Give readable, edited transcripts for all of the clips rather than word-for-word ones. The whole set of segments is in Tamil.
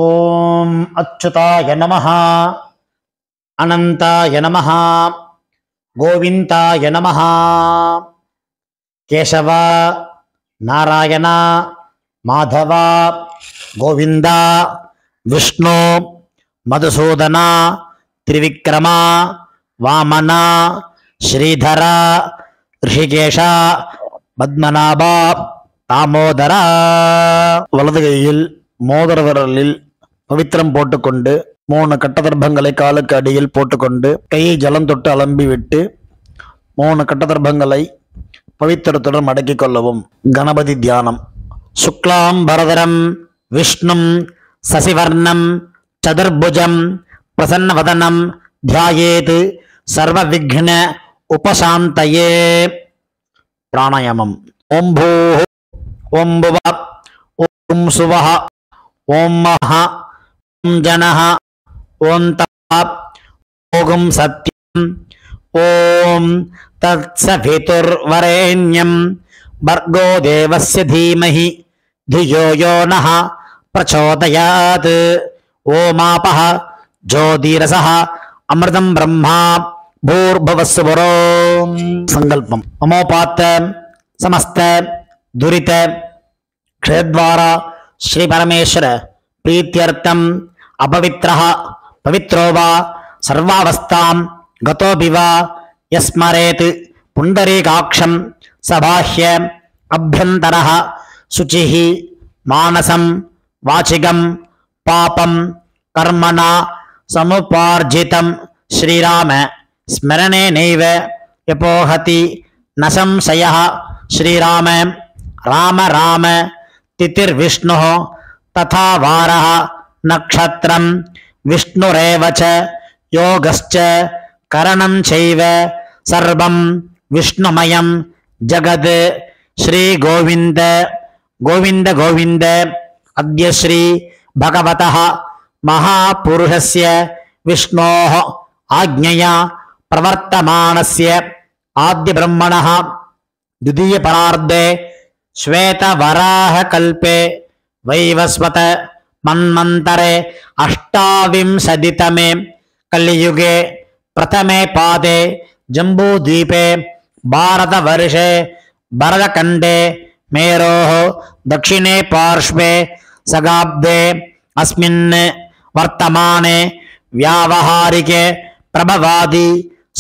ஓம் அச்சுதாய நமஹ, அனந்தாய நமஹ, கோவிந்தாய நமஹ. கேசவ, நாராயண, மாதவ, கோவிந்தா, விஷ்ணு, மதுசூதன, திரிவிக்ரம, வாமன, ஸ்ரீதர, ரிஷிகேஷ, பத்மநாப, தாமோதர. வலது கையில் மோதிர விரலில் பவித்திரம் போட்டுக்கொண்டு 3 கட்டதர்ப்பங்களை காலுக்கு அடியில் போட்டுக்கொண்டு கையை ஜலம் தொட்டு அலம்பி விட்டு 3 கட்டதர்ப்பங்களை பவித்திரத்துடன் மடக்கிக் கொள்ளவும். கணபதி தியானம். சுக்லாம் பரதரம் விஷ்ணும் சசிவர்ணம் சதுர்புஜம் பிரசன்னவதனம் தியாயேத் சர்வ விக்ன உபசாந்தயே. பிராணாயாமம். ஓம் பூ ஓம் புவ ஓம் சுவஹ ஓம் மஹ ஓம் ஜனஹ ஓம் தப ஓம் சத்யம் ஓம் தத்சவிதுர்வரேண்யம் பர்கோ தேவஸ்ய தீமஹி धियो यो नः प्रचोदयात्. ओमापः ज्योतिरसः अमृतं ब्रह्मा भूर्भुवस्सुवरों. संकल्पम. ममोपात्त समस्त दुरित क्षेत्रद्वारा श्री परमेश्वर प्रीत्यर्थम अपवित्रः पवित्रो वा सर्वावस्थां गतोऽपि वा यस्मरेत् पुण्डरीकाक्षं सबाह्य अभ्यन्तरः शुचिः मानसं वाचिकं पापं कर्मणा समुपार्जितं श्रीराम स्मरणेनैव यपोहति न संशयः. श्रीराम राम राम तिथिर्विष्णुः तथा वारः नक्षत्रं विष्णुरेव च योगश्च करणं चैव सर्वं विष्णुमयं जगत्. श्री गोविंद गोविंद गोविंद. अद्य श्री भगवतः महापुरुषस्य विष्णोः आज्ञया प्रवर्तमानस्य आद्य ब्रह्मणः द्वितीय परार्धे श्वेतवराहकल्पे वैवस्वत मन्वन्तरे अष्टाविंशतितमे कलियुगे प्रथमे पादे जम्बूद्वीपे भारतवर्षे भरतखण्डे मेरोः दक्षिणे पार्श्वे सगाब्दे अस्मिन् वर्तमाने व्यावहारिके प्रभवादि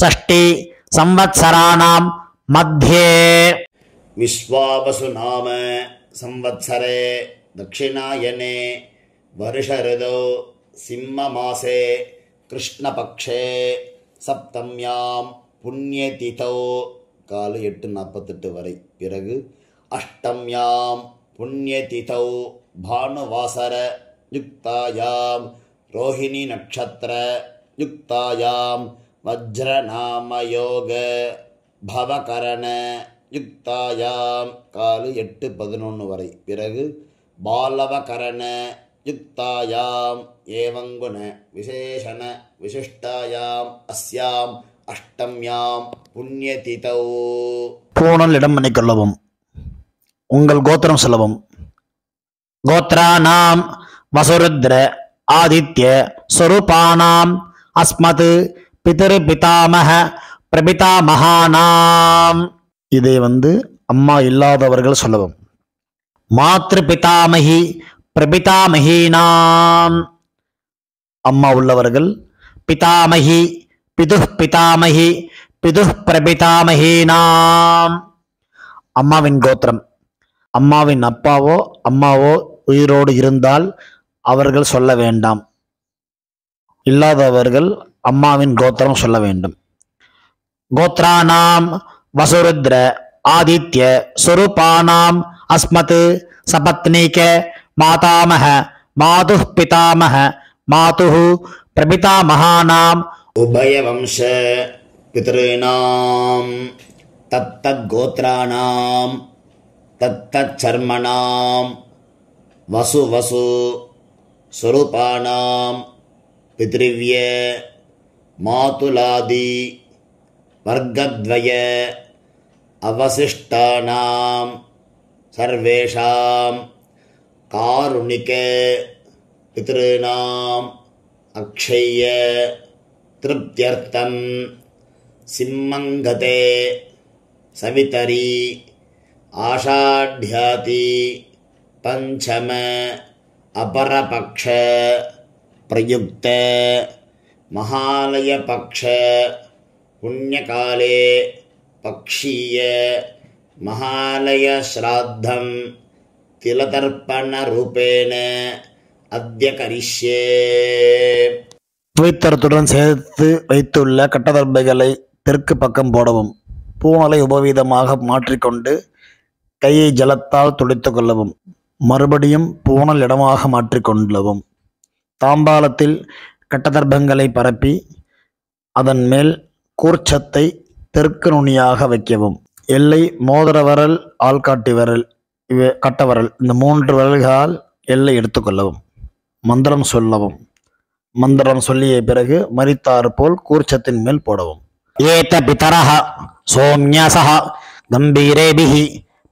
षष्टि संवत्सराणां मध्ये विश्वावसु नाम संवत्सरे दक्षिणायने वर्षऋतौ सिंहमासे कृष्णपक्षे सप्तम्यां पुण्यतिथौ காலை 8:48 வரை. பிறகு அஷ்டம்யாம் புண்ணியதிதௌ பானுவாசர யுக்தாயாம் ரோஹிணி நட்சத்திர யுக்தாயாம் வஜ்ரநாமயோக பவகரண யுக்தாயாம் காலை 8:11 வரை. பிறகு பாலவகரண யுக்தாயாம் ஏவங்குண விசேஷண விசிஷ்டாயாம் அஸ்யாம் அஷ்டம்யாம் புண்ணியதிதௌ. பூணல் இடம் பண்ணிக்கொள்ளவும். உங்கள் கோத்திரம் சொல்லவும். கோத்ரானாம் வசுருத்ர ஆதித்ய ஸ்வரூபானாம் அஸ்மத் பிதர் பிதாமக பிரபிதாமகானாம். இதை அம்மா இல்லாதவர்கள் சொல்லவும். மாத்ரு பிதாமகி பிரபிதாமகீனாம். அம்மா உள்ளவர்கள் பிதாமகி பிதுஹ் பிதாமகி பிதுஹ் பிரபிதாமகீனாம். அம்மாவின் கோத்திரம். அம்மாவின் அப்பாவோ அம்மாவோ உயிரோடு இருந்தால் அவர்கள் சொல்ல வேண்டாம். இல்லாதவர்கள் அம்மாவின் கோத்திரம் சொல்ல வேண்டும். கோத்ரானாம் வசுருத்ர ஆதித்ய ஸ்வரூபானாம் அஸ்மத் சபத்னீக மாதாமக மாதுஹ் பிதாமக மாதுஹ் பிரபிதாமகானாம் உபயவம்ச பித்ருணாம் தத்தத்கோத்ராணாம் தத்தச்சர்மணாம் வசு வசு ஸ்வரூபாணாம் பித்ருவ்ய மாதுலாதி வர்க்கத்வய அவசிஷ்டானாம் சர்வேஷாம் காருணிக பித்ருணாம் அக்ஷய்ய திருப்தியர்த்தம் சிம்மங்கதே சவிதரி ஆஷாட்யாதி பஞ்சம அபரபக்ஷ பிரயுக்த மகாலயபக்ஷ புண்ணியகாலே பக்ஷீய மகாலய ஸ்ராத்தம் திலதர்ப்பணரூபேண அத்ய கரிஷ்யே. புவித்தரத்துடன் சேர்த்து வைத்துள்ள கட்டதர்பைகளை தெற்கு பக்கம் போடவும். பூணலை உபவீதமாக மாற்றிக்கொண்டு கையை ஜலத்தால் துடைத்து கொள்ளவும். மறுபடியும் பூணல் இடமாக மாற்றிக்கொள்ளவும். தாம்பாலத்தில் கட்டதர்பங்களை பரப்பி அதன் மேல் கூர்ச்சத்தை தெற்கு நுனியாக வைக்கவும். எல்லை மோதிர விரல், ஆள்காட்டி விரல், கட்டவரல், இந்த 3 விரல்களால் எல்லை எடுத்துக்கொள்ளவும். மந்திரம் சொல்லவும். மந்திரம் சொல்லிய பிறகு மரித்தாறு போல் கூர்ச்சத்தின் மேல் போடவும். ஏத பிதரஹ சோம்யசஹ கம்பீரேபிஹி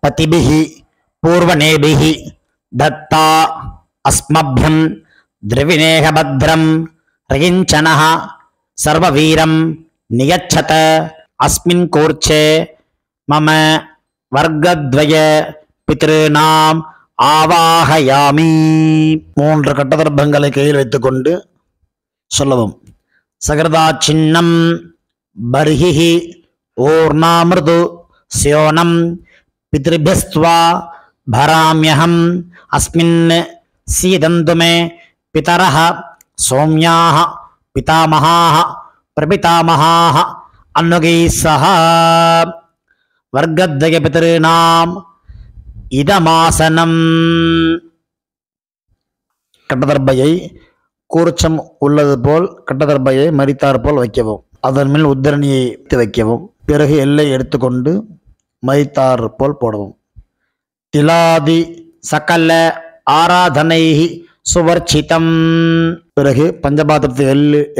பதிபிஹி பூர்வநேபிஹி தத்தா அஸ்மப்யம் திரவிணேக பத்ரம் ரகிஞ்சனஹ சர்வவீரம் நியச்சத அஸ்மின் கூர்ச்சே மம வர்க்கத்வய பித்ருநாம் ஆவாஹயாமி. 3 கட்டதர்பங்களை கையில் வைத்துக்கொண்டு சொல்லவும். சகிருதா சின்னம் பர்ஹிஹி ஓர்ணாமிருது ஸ்யோனம் பித்ருபியஸ்த்வா பராம்யஹம் அஸ்மின் சீதந்து மே பிதரஹ சௌம்யாஹ பிதாமஹாஹ பிரபிதாமஹாஹ அன்னுகைः சஹ வர்க்கத்வய பித்ருநாம் இதமாசனம். கட்டதர்பையை கூர்ச்சம் உள்ளது போல் கட்டதர்பையை மரித்தார் போல் வைக்கவும். அதன் மேல் உத்தரணியை வைக்கவும். பிறகு எல்லை எடுத்துக்கொண்டு மரித்தார் போல் போடவும். திலாதி சகல ஆராதனை சுவர்ச்சிதம். பிறகு பஞ்சபாத்திரத்தை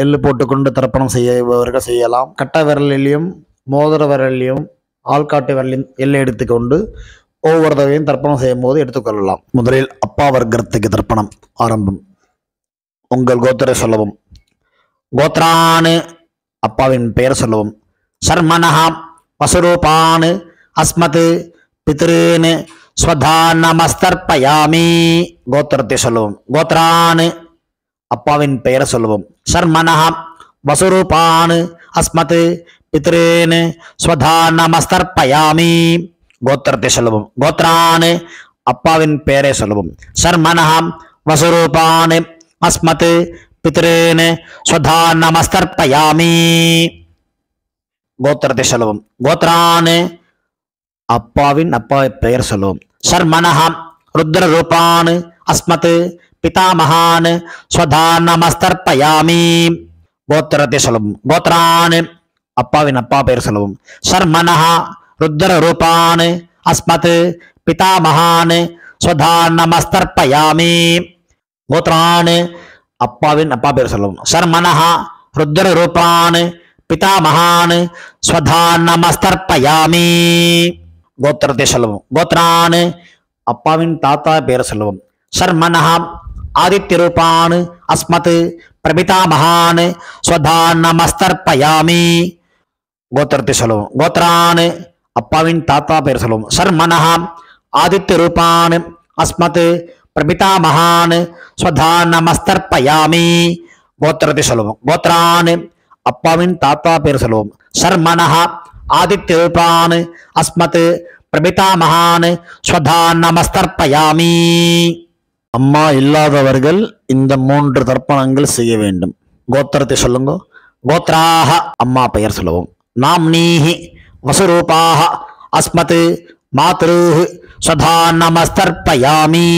எள்ளு போட்டுக்கொண்டு தர்ப்பணம் செய்யவர்கள் செய்யலாம். கட்ட விரலிலையும் மோதிர விரலிலையும் ஆள்காட்டு விரலையும் எல்லை எடுத்துக்கொண்டு ஒவ்வொரு தடவையும் தர்ப்பணம் செய்யும் போது எடுத்துக்கொள்ளலாம். முதலில் அப்பா வர்க்கத்துக்கு தர்ப்பணம் ஆரம்பம். உங்கள் கோத்திரை சொல்லவும். கோத்ரானு அப்பாவின் பெயர் சொல்லவும். சர்மனஹா வசுரூபான் அஸ்மத் பித்ருன் ஸ்வதானமஸ்தர்ப்பயாமி. கோத்திரத்தை சொல்லவும். கோத்ரானு அப்பாவின் பெயர் சொல்லவும். சர்மனஹா வசுரூபான் அஸ்மத் பித்ருன் ஸ்வதானமஸ்தர்ப்பயாமி. கோத்திரத்தை சொல்லவும். கோத்ரான் அப்பாவின் பெயரை சொல்லவும். சர்மனஹா வசுரூபான் அஸ்மத் பித்ருன் ஸ்வதானமஸ்தர்ப்பயாமி. கோத்திரத்தை சொல்லவும். கோத்ரான் அப்பாவின் பெயர் சொல்லவும். சர்மனஹா ருத்ர ரூபான் அஸ்மத் பிதாமஹான் ஸ்வதானமஸ்தர்ப்பயாமி. கோத்திரத்தை சொல்லவும். கோத்ரான் அப்பாவின் பெயர் சொல்லவும். சர்மனஹா ருத்ர ரூபான் அஸ்மத் பிதாமஹான் ஸ்வதானமஸ்தர்ப்பயாமி. கோத்ரான் அப்பாவின் பெயர் சொல்லவும். சர்மனஹா ருத்ர ரூபான் பிதாமஹான் ஸ்வதானமஸ்தர்ப்பயாமி. கோத்திரத்தை சொல்லவும். கோத்ரான் அப்பாவின் தாத்தா பெயர் சொல்லவும். சர்மனஹா ஆதித்ய ரூபான் அஸ்மத் பிரபிதாமஹான் ஸ்வதானமஸ்தர்ப்பயாமி. கோத்திரத்தை சொல்லவும். கோத்ரான் அப்பாவின் தாத்தா பெயர் சொல்லவும். சர்மனஹா ஆதித்ய ரூபான் அஸ்மத் பிரபிதாமஹான் ஸ்வதானமஸ்தர்ப்பயாமி. கோத்திரத்தை சொல்லவும். கோத்ரான் அப்பாவின் தாத்தா பெயர் சொல்லவும். சர்மனஹா ஆதித்ய ரூபான் அஸ்மத் பிரபிதாமஹான் ஸ்வதானமஸ்தர்ப்பயாமி. அம்மா இல்லாதவர்கள் இந்த 3 தர்ப்பணங்கள் செய்ய வேண்டும். கோத்திரத்தை சொல்லுங்க. கோத்ராஹ அம்மா பெயர் சொல்லவும். நாம்னீஹி வசுரூபாஹ அஸ்மத் மாத்ருஹ் ஸ்வதானமஸ்தர்ப்பயாமி.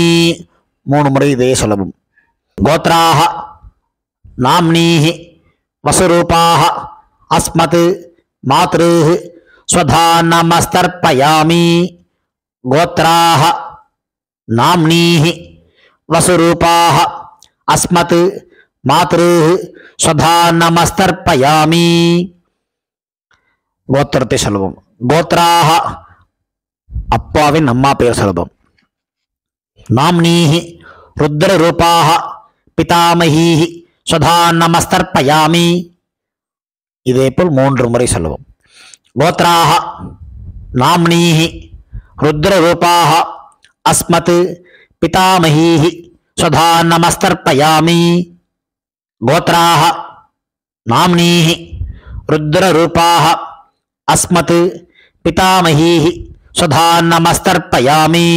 3 முறை இதே சொல்லவும். கோத்ராஹ நாம்னீஹி வசுரூபாஹ அஸ்மத் மாத்ருஹ் ஸ்வதானமஸ்தர்ப்பயாமி. கோத்ராஹ நாம்னீஹி வசுரூபாஹ அஸ்மத் மாத்ருஹ் ஸ்வதானமஸ்தர்ப்பயாமி. கோத்திரத்தை சொல்லவும். கோத்ராஹ அப்பாவின் பெயர் சொல்லவும். நாம்னீஹி ருத்ர ரூபாஹ பிதாமகீஹி ஸ்வதா நமஸ்தர்ப்பயாமி. இதேபோல் 3 முறை சொல்லுவோம். கோத்ராஹ நாம்னீஹி ருத்ரரூபாஹ அஸ்மத் பிதாமகீஹி ஸ்வதா நமஸ்தர்ப்பயாமி. கோத்ராஹ நாம்னீஹி ருத்ரரூபாஹ அஸ்மத் பிதாமகீஹி ஸ்வதா நமஸ்தர்ப்பயாமி.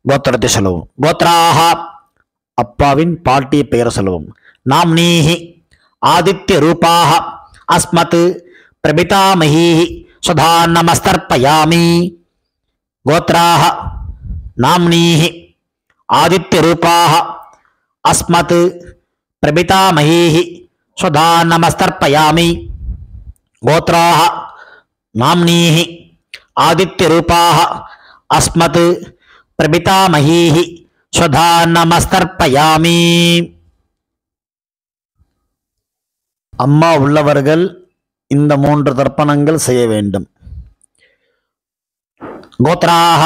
கோத்திரத்தை சொல்லுவோம். கோத்ராஹ அப்பாவின் பாட்டி பெயர் சொல்லுவோம். நாம்னீஹி ஆதித்ய ரூபாஹ அஸ்மத் பிரபிதாமகீஹி ஸ்வதா நமஸ்தர்ப்பயாமி. கோத்ராஹ நாம்னீஹி ஆதித்ய ரூபாஹ அஸ்மத் பிரபிதாமகீஹி ஸ்வதா நமஸ்தர்ப்பயாமி. கோத்ராஹ நாம்னீஹி ஆதித்ய ரூபாஹ அஸ்மத் பிரபிதாமகீஹி ஸ்வதா நமஸ்தர்ப்பயாமி. அம்மா உள்ளவர்கள் இந்த 3 தர்ப்பணங்கள் செய்ய வேண்டும். கோத்ராஹ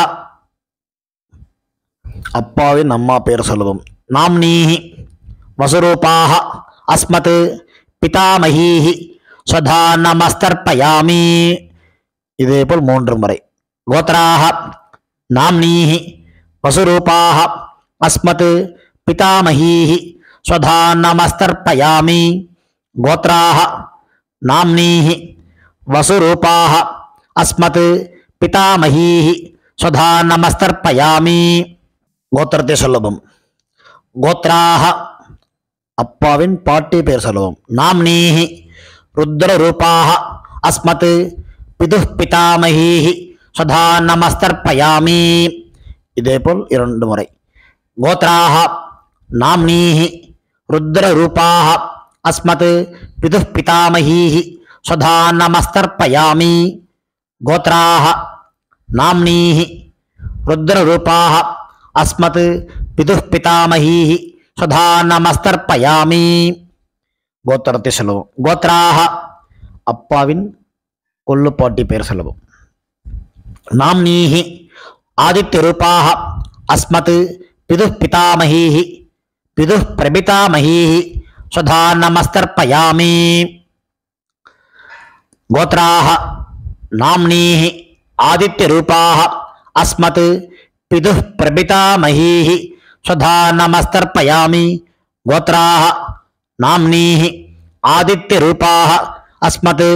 அப்பாவின் அம்மா பெயர் சொல்லுவோம். நாம்னீஹி வசுரூபாஹ அஸ்மத் பிதாமகீஹி ஸ்வதா நமஸ்தர்ப்பயாமி. இதேபோல் 3 முறை. கோத்ராஹ நாம்னீஹி வசுரூபாஹ அஸ்மத் பிதாமகீஹி ஸ்வதா நமஸ்தர்ப்பயாமி. கோத்ராஹ நாம்னீஹி வசுரூபாஹ அஸ்மத் பிதாமகீஹி ஸ்வதா நமஸ்தர்ப்பயாமி. கோத்திரத்தை சொல்லவும். கோத்ராஹ அப்பாவின் பாட்டி பெயர் சொல்லுவோம். நாம்னீஹி ருத்ரரூபாஹ அஸ்மத் பிதுஹ் பிதாமகீஹி ஸ்வதா நமஸ்தர்ப்பயாமி. இதேபோல் 2 முறை. கோத்ராஹ நாம்னீஹி ருத்ரரூபாஹ அஸ்மத் பிதுஹ் பிதாமகீஹி ஸ்வதா நமஸ்தர்ப்பயாமி. கோத்ராஹ நாம்னீஹி ருத்ரரூபாஹ அஸ்மத் பிதுஹ் பிதாமகீஹி ஸ்வதா நமஸ்தர்ப்பயாமி. கோத்திரத்தை சொல்லுவோம். கோத்ராஹ அப்பாவின் கொள்ளுப்பாட்டி பெயர் சொல்லுவோம். நாம்னீஹி ஆதித்ய ரூபாஹ அஸ்மத் பிதுஹ் பிதாமகீஹி பிதுஹ் பிரபிதாமகீஹி ஸ்வதா நமஸ்தர்ப்பயாமி. கோத்ராஹ நாம்னீஹி ஆதித்ய ரூபாஹ அஸ்மத் பிதுஹ் பிரபிதாமகீஹி ஸ்வதா நமஸ்தர்ப்பயாமி. கோத்ராஹ நாம்னீஹி ஆதித்ய ரூபாஹ அஸ்மத்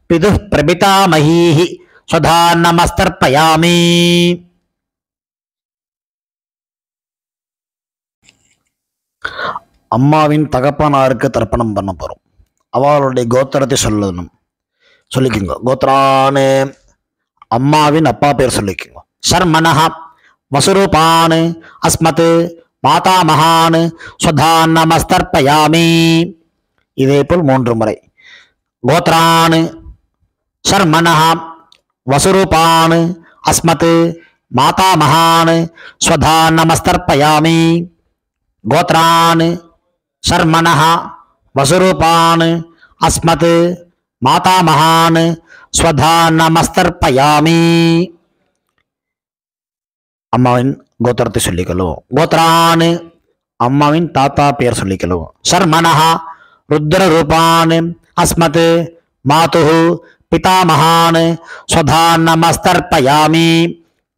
பிதுஹ் பிரபிதாமகீஹி ஸ்வதா நமஸ்தர்ப்பயாமி. அம்மாவின் தகப்பனாருக்கு தர்ப்பணம் பண்ண போறோம். அவளுடைய கோத்திரத்தை சொல்லிக்கோங்க. கோத்ரானு அம்மாவின் அப்பா பேர் சொல்லிக்கோங்க. சர்மனஹ வசுரூபான் அஸ்மத் மாதாமகான் ஸ்வதா நமஸ்தர்ப்பயாமி. இதேபோல் 3 முறை. கோத்ரான் சர்மனஹ வசுரூபான் அஸ்மத் மாதாமகான் ஸ்வதா நமஸ்தர்ப்பயாமி. கோத்ரான் சர்மனஹ வசுரூபான் அஸ்மத் மாதாமகான் ஸ்வதா நமஸ்தர்ப்பயாமி. அம்மாவின் கோத்திரத்தை சொல்லிக்கொள்வோம். கோத்ரான் அம்மாவின் தாத்தா பெயர் சொல்லிக்கொள்வோம். சர்மனஹ ருத்ரரூபான் அஸ்மத் மாதுஹு பிதாமகான் ஸ்வதா நமஸ்தர்ப்பயாமி.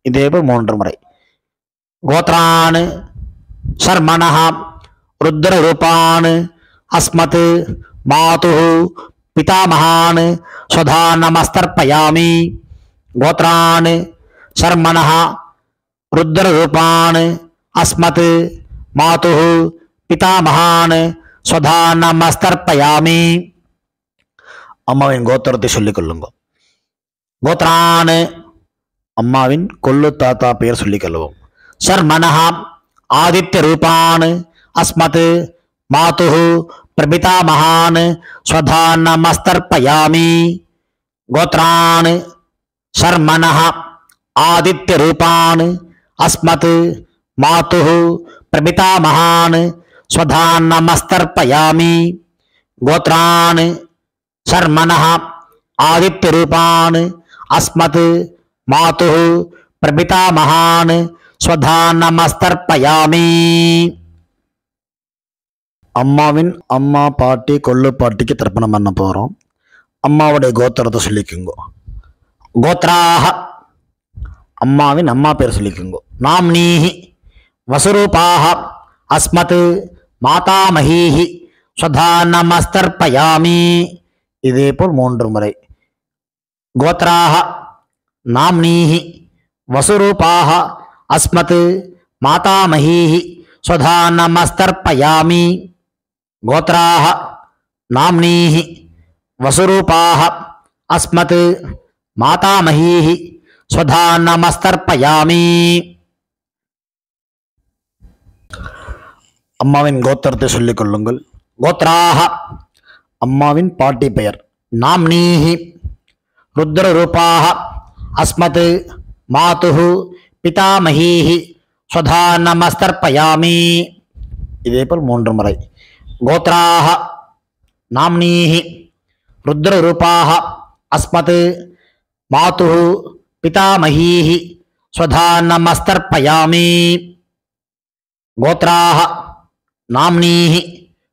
இதேபோல் 3 முறை. கோத்ரான் சர்மனஹ ருத்ரரூபான் அஸ்மத் மாதுஹு பிதாமகான் ஸ்வதா நமஸ்தர்ப்பயாமி. கோத்ரான் சர்மனஹ ருத்ரரூபான் அஸ்மத் மாதுஹு பிதாமகான் ஸ்வதா நமஸ்தர்ப்பயாமி. அம்மாவின் கோத்திரத்தை சொல்லிக் கொள்ளுங்க. கோத்ரான் அம்மாவின் கொள்ளு தாத்தா பெயர் சொல்லிக் கொள்வோம். சர்மனஹ ஆதித்ய ரூபான் அஸ்மத் மாதுஹு பிரபிதாமகான் ஸ்வதா நமஸ்தர்ப்பயாமி. கோத்ரான் சர்மனஹ ஆதித்ய ரூபான் அஸ்மத் மாதுஹு பிரபிதாமகான் ஸ்வதா நமஸ்தர்ப்பயாமி. கோத்ரான் சர்மனஹ ஆதித்ய ரூபான் அஸ்மத் மாதுஹு பிரபிதாமகான் ஸ்வதா நமஸ்தர்ப்பயாமி. அம்மாவின் அம்மா பாட்டி கொள்ளு பாட்டிக்கு தர்ப்பணம் பண்ண போகிறோம். அம்மாவுடைய கோத்திரத்தை சொல்லிக்குங்கோ. கோத்ராக அம்மாவின் அம்மா பேர் சொல்லிக்குங்கோ. நாம்னீஹி வசுரூபாக அஸ்மத் மாதாமஹீஹி ஸ்வதா நமஸ்தர்ப்பயாமி. இதே போல் 3 முறை. கோத்ராக நாம்னீஹி வசுரூபாக அஸ்மத் மாதாமஹீஹி ஸ்வதா நமஸ்தர்ப்பயாமி. கோத்ராக நாம்னீஹி வசுரூபாக அஸ்மத் மாதாமஹீஹி ஸ்வதா நமஸ்தர்ப்பயாமி. அம்மாவின் கோத்திரத்தை சொல்லிக் கொள்ளுங்கள். கோத்ராக அம்மாவின் பாட்டி பெயர். நாம்னீஹி ருத்ரரூபாக அஸ்மத் மாதுஹு பிதாமஹீஹி ஸ்வதா நமஸ்தர்ப்பயாமி. இதே போல் 3 முறை. கோத்ராக நாம்னீஹி ருத்ரரூபாக அஸ்மத் மாதுஹு பிதாமஹீஹி ஸ்வதா நமஸ்தர்ப்பயாமி. கோத்ராக நாம்னீஹி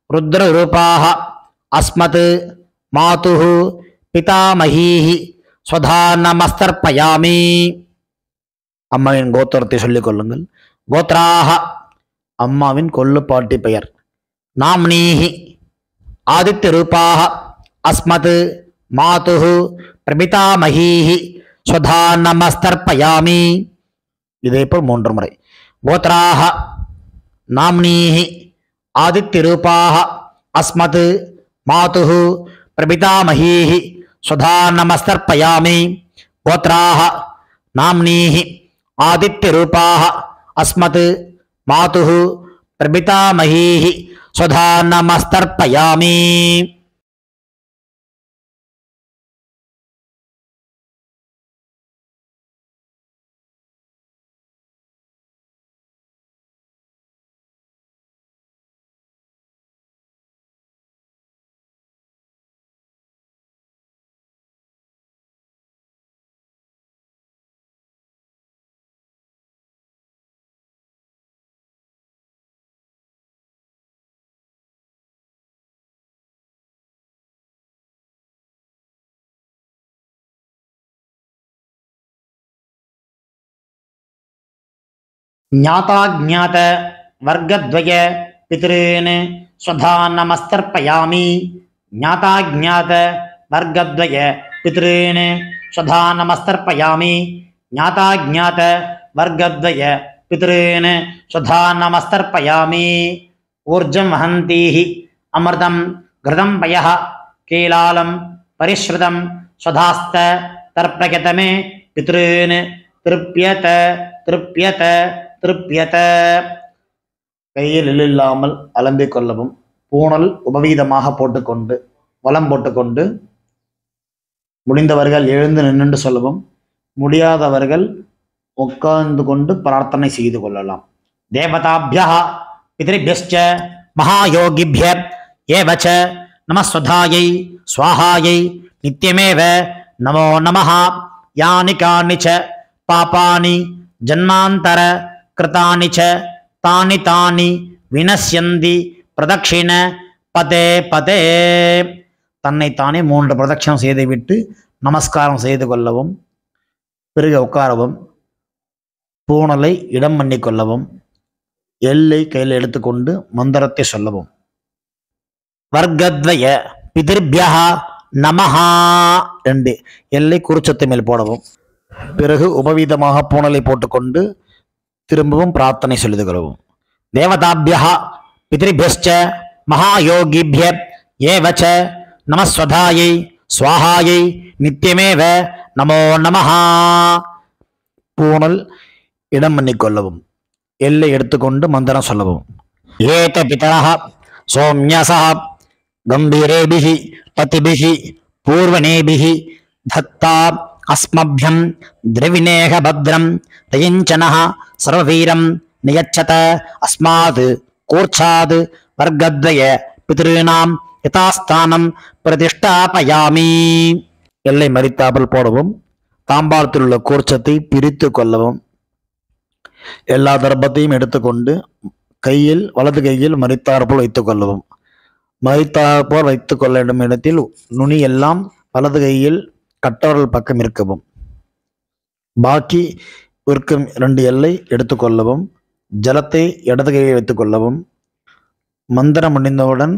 ருத்ரரூபாக அஸ்மத் மாதுஹு பிதாமஹீஹி ஸ்வதா நமஸ்தர்ப்பயாமி. அம்மாவின் கோத்திரத்தை சொல்லிக் கொள்ளுங்கள். கோத்ராக அம்மாவின் கொள்ளு பாட்டி பெயர். நாம்னீஹி ஆதித்யரூபாக அஸ்மத் மாதுஹு பிரபிதாமஹீஹி ஸ்வதா நமஸ்தர்ப்பயாமி. இதே போல் 3 முறை. கோத்ராக நாம்னீஹி ஆதித்யரூபாக அஸ்மத் மாதுஹு பிரபிதாமஹீஹி ஸ்வதா நமஸ்தர்ப்பயாமி. கோத்ராக நாம்னீஹி ஆதித்யரூபாக அஸ்மத் மாதுஹு பிரபிதாமஹீஹி ஸ்வதா நமஸ்தர்ப்பயாமி. ஞாதாஜ்ஞாத வர்க்கத்வய பித்ருன் ஸ்வதா நமஸ்தர்ப்பயாமி. ஞாதாஜ்ஞாத வர்க்கத்வய பித்ருன் ஸ்வதா நமஸ்தர்ப்பயாமி. ஞாதாஜ்ஞாத வர்க்கத்வய பித்ருன் ஸ்வதா நமஸ்தர்ப்பயாமி. ஊர்ஜம் வஹந்தீஹி அமிர்தம் கிருதம் பயः கீலாலம் பரிஸ்ருதம் ஸ்வதாஸ்த தர்ப்பயதமே பித்ருன் திருப்யத திருப்யத திருப்யத. கையில் இல்லாமல் அலம்பிக் கொள்ளவும். பூணல் உபவீதமாக போட்டுக்கொண்டு வலம் போட்டுக்கொண்டு முடிந்தவர்கள் எழுந்து நின்று சொல்லவும். முடியாதவர்கள் உட்கார்ந்து கொண்டு பிரார்த்தனை செய்து கொள்ளலாம். தேவதாபியः பித்ருபியஸ்ச மகாயோகிபிய ஏவச நமஸ்வதாயை ஸ்வாஹாயை நித்யமேவ நமோ நமः. யானி கானி ச பாபானி ஜன்மாந்தர கிருதானி ச தானி தானி வினஸ்யந்தி பிரதக்ஷிண பதே பதே. தன்னைத்தானே 3 பிரதட்சணம் செய்துவிட்டு நமஸ்காரம் செய்து கொள்ளவும். பிறகு உட்காரவும். பூணலை இடம் பண்ணி கொள்ளவும். எல்லை கையில் எடுத்துக்கொண்டு மந்திரத்தை சொல்லவும். வர்க்கத்வய பிதிர்பியः நமஹா 2 எல்லை குறிச்சத்து மேல் போடவும். பிறகு உபவீதமாக பூணலை போட்டுக்கொண்டு திரும்பவும் பிரார்த்தனை செய்து கொள்ளவும். தேவதாபியः பித்ருபியஸ்ச மகாயோகிபிய ஏவச நமஸ்வதாயை ஸ்வாஹாயை நித்யமேவ நமோ நமः. பூணல் இடம் பண்ணிக்கொள்ளவும். எல்லை எடுத்துக்கொண்டு மந்திரம் சொல்லவும். ஏத பிதரः சோம்யசः கம்பீரேபிஹி பதிபிஹி பூர்வனேபிஹி தத்தா அஸ்மப்யம் திரவிணேக பத்ரம் தயஞ்சனः சர்வவீரம் நியச்சத அஸ்மாத் கூர்ச்சாத் வர்க்கத்வய பித்ருணாம் யதாஸ்தானம் பிரதிஷ்டாபயாமி. எல்லை மறித்தாமல் போடவும். தாம்பாளத்தில் உள்ள கூர்ச்சத்தை பிரித்து கொள்ளவும். எல்லா தர்ப்பத்தையும் எடுத்துக்கொண்டு கையில் வலது கையில் மறித்தாற்போல் வைத்துக் கொள்ளவும். மறித்தாற்போல் வைத்துக் கொள்ள வேண்டும் இடத்தில் நுனி எல்லாம் வலது கையில் கட்டவரல் பக்கம் இருக்கவும். பாக்கி இருக்கும் 2 எல்லை எடுத்துக்கொள்ளவும். ஜலத்தை இடது கையில் வைத்துக் கொள்ளவும். மந்திரம் முடிந்தவுடன்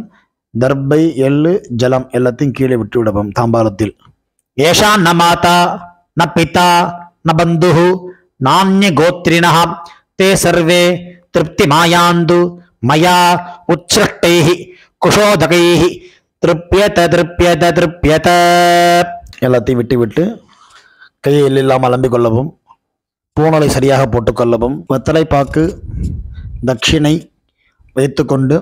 தர்பை, எள்ளு, ஜலம் எல்லாத்தையும் கீழே விட்டு விடவும் தாம்பாலத்தில். ஏஷா ந மாதா ந பிதா ந பந்து நானிய கோத்ரிணः தே சர்வே திருப்தி மாயாந்து மயா உச்ச்ருஷ்டைஹி குஷோதகைஹி திருப்யத திருப்யத திருப்யத. எல்லாத்தையும் விட்டு விட்டு கையை இல்லாமல் அலம்பிக் கொள்ளவும். பூணலை சரியாக போட்டுக்கொள்ளவும். வெத்தலை பாக்கு தட்சிணை வைத்துக்கொண்டு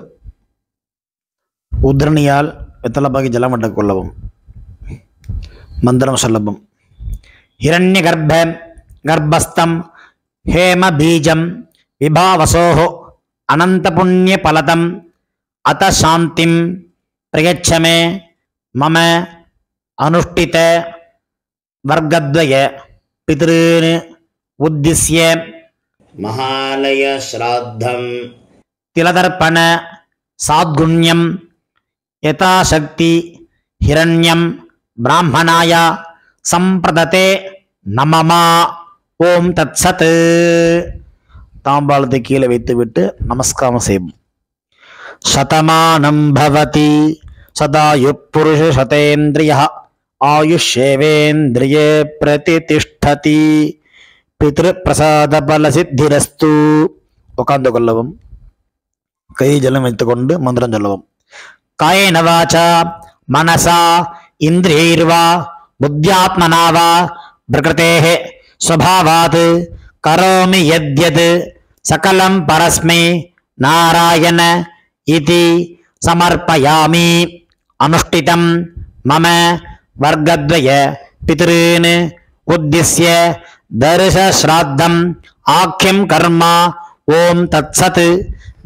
உத்ரணியால் வெத்தலை பாக்கி ஜலம் விட்டுக் கொள்ளவும். மந்திரம் சொல்லவும். ஹிரண்ய கர்ப்ப கர்ப்பஸ்தம் ஹேம பீஜம் விபாவசோஹோ அனந்த புண்ணிய பலதம் அத சாந்திம் பிரயச்சமே மம அனுஷ்டித வர்க்கத்வய பித்ருன் உத்திஸ்ய மகாலய ஸ்ராத்தம் திலதர்ப்பண சாத்குண்யம் யதாசக்தி ஹிரண்யம் பிராமணாய சம்பிரததே நமமா. ஓம் தத் சத். தாம்பாளத்தை கீழே வைத்துவிட்டு நமஸ்காரம் செய்வோம். சதமானம் பவதி சதாயு புருஷ சதேந்திரிய ஆயுஷேவேந்திரியே பிரதிதிஷ்டதி பித்ரு பிரசாத பல சித்திரஸ்து. உட்கார்ந்து கொள்ளவும். கை ஜலம் வைத்துக்கொண்டு மந்திரம் சொல்லவும். காயேன வாசா மனசா இந்திரியைர்வா புத்தியாத்மனா வா பிரகிருதேஹ ஸ்வபாவாத் கரோமி யத்யத் சகலம் பரஸ்மை நாராயண இதி சமர்ப்பயாமி. அனுஷ்டிதம் மம வர்க்கத்வய பித்ருன் உத்திஸ்ய தர்ஷ ஸ்ராத்தம் ஆக்யம் கர்மா. ஓம் தத் சத்.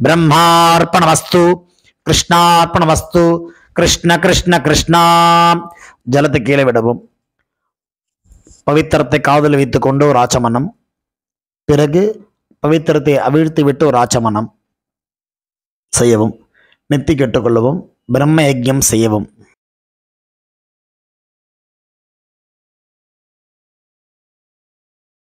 பிரம்மார்ப்பணமஸ்து கிருஷ்ணார்ப்பணமஸ்து. கிருஷ்ண கிருஷ்ண கிருஷ்ணா. ஜலத்தை கீழே விடவும். பவித்திரத்தை காதில் வைத்துக் கொண்டு ஒரு ஆச்சமனம். பிறகு பவித்திரத்தை அவிழ்த்து விட்டு ஒரு ஆச்சமனம் செய்யவும். நெத்தி கெட்டுக்கொள்ளவும். பிரம்ம யஜ்யம் செய்யவும்.